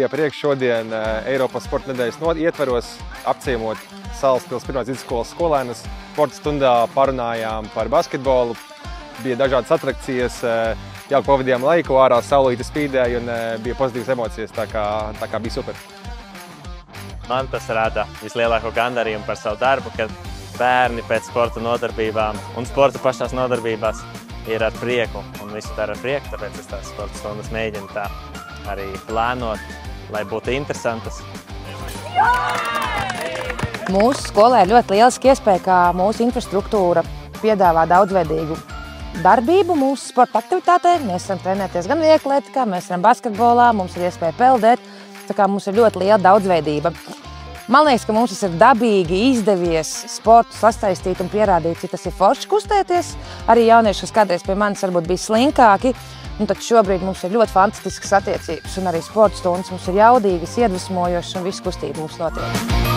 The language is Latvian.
bija prieks šodien Eiropas sporta nedēļas ietveros apciemot Salas pils pirmās vidusskolas skolēnus. Sporta stundā parunājām par basketbolu, bija dažādas atrakcijas, jauki pavadījām laiku, ārā saulīte spīdēja un bija pozitīvas emocijas, tā kā bija super. Man tas rada vislielāko gandarījumu par savu darbu, kad bērni pēc sporta nodarbībām un sporta pašās nodarbībās ir ar prieku un visu dara ar prieku, tāpēc es tās sporta stundas mēģinu tā arī plānot, lai būtu interesantas. Mūsu skolē ir ļoti lieliski iespēja, ka mūsu infrastruktūra piedāvā daudzveidīgu darbību mūsu sporta aktivitātē. Mēs varam trenēties gan vieglatlētikā, mēs varam basketbolā, mums ir iespēja peldēt, tā kā mums ir ļoti liela daudzveidība. Man liekas, ka mums tas ir dabīgi izdevies sportu sasaistīt un pierādīt, cik tas ir forši kustēties. Arī jaunieši, kas kādreiz pie manis varbūt bija slinkāki, tad šobrīd mums ir ļoti fantastiskas attiecības un arī sporta stundas mums ir jaudīgas, iedvesmojošas un viss kustība mums notiek.